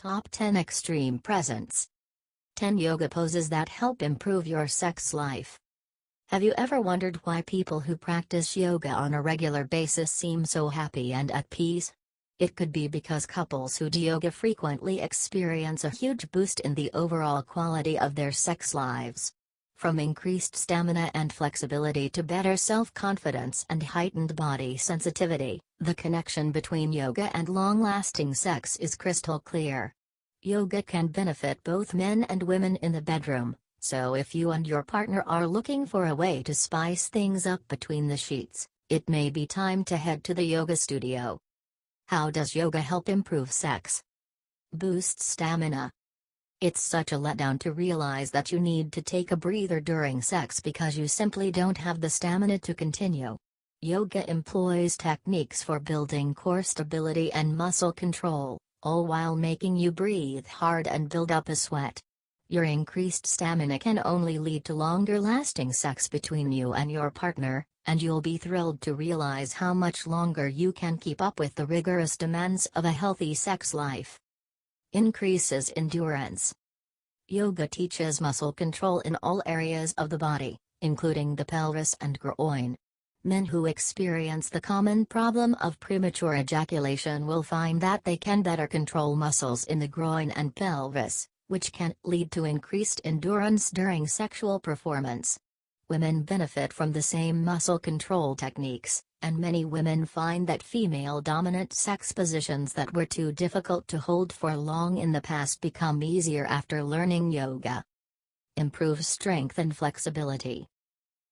Top 10 Extreme Presents. 10 Yoga Poses that help improve your sex life. Have you ever wondered why people who practice yoga on a regular basis seem so happy and at peace? It could be because couples who do yoga frequently experience a huge boost in the overall quality of their sex lives. From increased stamina and flexibility to better self-confidence and heightened body sensitivity, the connection between yoga and long-lasting sex is crystal clear. Yoga can benefit both men and women in the bedroom, so if you and your partner are looking for a way to spice things up between the sheets, it may be time to head to the yoga studio. How does yoga help improve sex? Boost stamina. It's such a letdown to realize that you need to take a breather during sex because you simply don't have the stamina to continue. Yoga employs techniques for building core stability and muscle control, all while making you breathe hard and build up a sweat. Your increased stamina can only lead to longer-lasting sex between you and your partner, and you'll be thrilled to realize how much longer you can keep up with the rigorous demands of a healthy sex life. Increases endurance. Yoga teaches muscle control in all areas of the body, including the pelvis and groin. Men who experience the common problem of premature ejaculation will find that they can better control muscles in the groin and pelvis, which can lead to increased endurance during sexual performance. Women benefit from the same muscle control techniques, and many women find that female-dominant sex positions that were too difficult to hold for long in the past become easier after learning yoga. Improves strength and flexibility.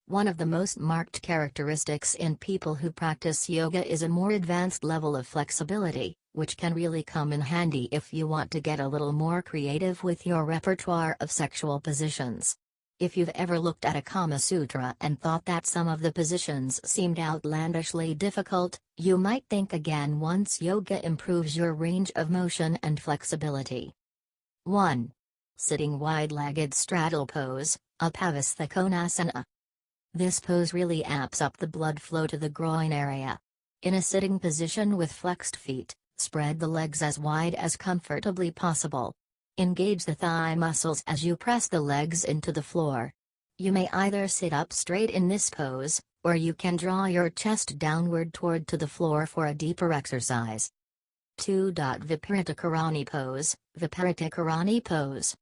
One of the most marked characteristics in people who practice yoga is a more advanced level of flexibility, which can really come in handy if you want to get a little more creative with your repertoire of sexual positions. If you've ever looked at a Kama Sutra and thought that some of the positions seemed outlandishly difficult, you might think again once yoga improves your range of motion and flexibility. 1. Sitting wide-legged straddle pose, Upavastha Konasana. This pose really amps up the blood flow to the groin area. In a sitting position with flexed feet, spread the legs as wide as comfortably possible. Engage the thigh muscles as you press the legs into the floor. You may either sit up straight in this pose, or you can draw your chest downward toward to the floor for a deeper exercise. 2. Viparita Karani pose, Viparita Karani pose.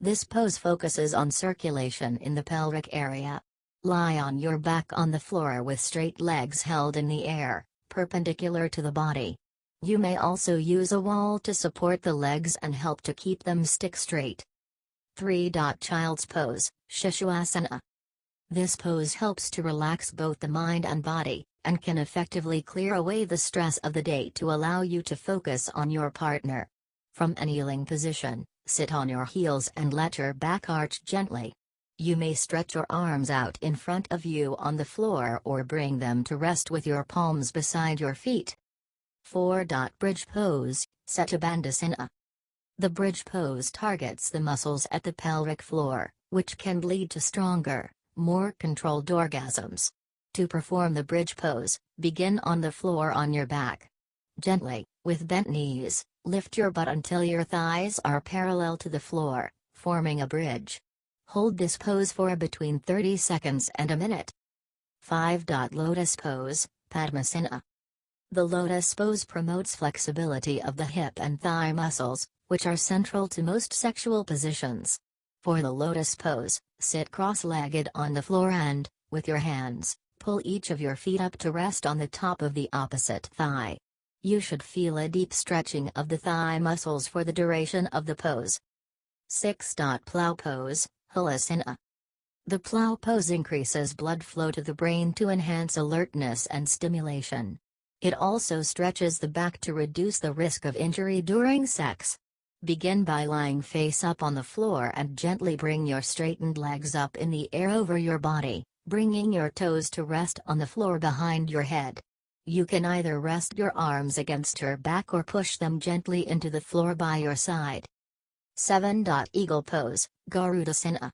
This pose focuses on circulation in the pelvic area. Lie on your back on the floor with straight legs held in the air, perpendicular to the body. You may also use a wall to support the legs and help to keep them stick straight. 3. Child's pose, Shishusasana. This pose helps to relax both the mind and body, and can effectively clear away the stress of the day to allow you to focus on your partner. From a kneeling position, sit on your heels and let your back arch gently. You may stretch your arms out in front of you on the floor or bring them to rest with your palms beside your feet. 4. Bridge pose, Setabandhasana. The bridge pose targets the muscles at the pelvic floor, which can lead to stronger, more controlled orgasms. To perform the bridge pose, begin on the floor on your back. Gently, with bent knees, lift your butt until your thighs are parallel to the floor, forming a bridge. Hold this pose for between 30 seconds and a minute. 5. Lotus pose, Padmasana. The lotus pose promotes flexibility of the hip and thigh muscles, which are central to most sexual positions. For the lotus pose, sit cross-legged on the floor and, with your hands, pull each of your feet up to rest on the top of the opposite thigh. You should feel a deep stretching of the thigh muscles for the duration of the pose. 6. Plow pose, Halasana. The plow pose increases blood flow to the brain to enhance alertness and stimulation. It also stretches the back to reduce the risk of injury during sex. Begin by lying face up on the floor and gently bring your straightened legs up in the air over your body, bringing your toes to rest on the floor behind your head. You can either rest your arms against your back or push them gently into the floor by your side. 7. Eagle pose, Garudasana.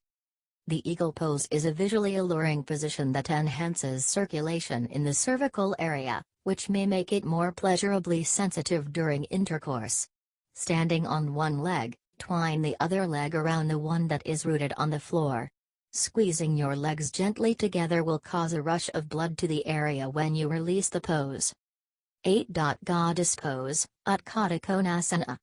The eagle pose is a visually alluring position that enhances circulation in the cervical area, which may make it more pleasurably sensitive during intercourse. Standing on one leg, twine the other leg around the one that is rooted on the floor. Squeezing your legs gently together will cause a rush of blood to the area when you release the pose. 8. Goddess Pose, Utkarta Konasana.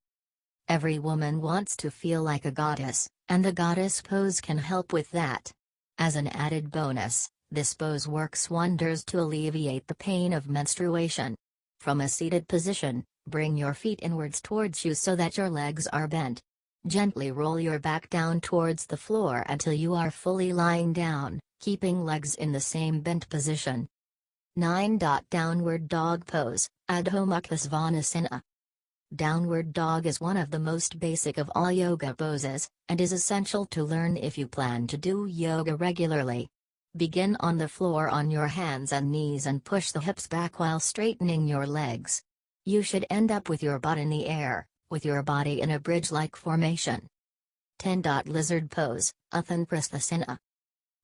Every woman wants to feel like a goddess, and the goddess pose can help with that. As an added bonus, this pose works wonders to alleviate the pain of menstruation. From a seated position, bring your feet inwards towards you so that your legs are bent. Gently roll your back down towards the floor until you are fully lying down, keeping legs in the same bent position. 9. Downward Dog Pose, Adho Mukha Svanasana. Downward dog is one of the most basic of all yoga poses, and is essential to learn if you plan to do yoga regularly. Begin on the floor on your hands and knees and push the hips back while straightening your legs. You should end up with your butt in the air, with your body in a bridge-like formation. 10. Lizard Pose, Uttan Prasthasana.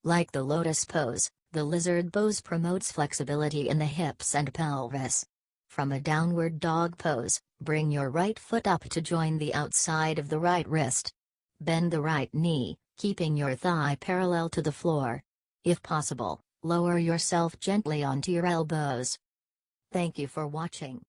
Like the lotus pose, the lizard pose promotes flexibility in the hips and pelvis. From a downward dog pose, bring your right foot up to join the outside of the right wrist. Bend the right knee, keeping your thigh parallel to the floor. If possible, lower yourself gently onto your elbows. Thank you for watching.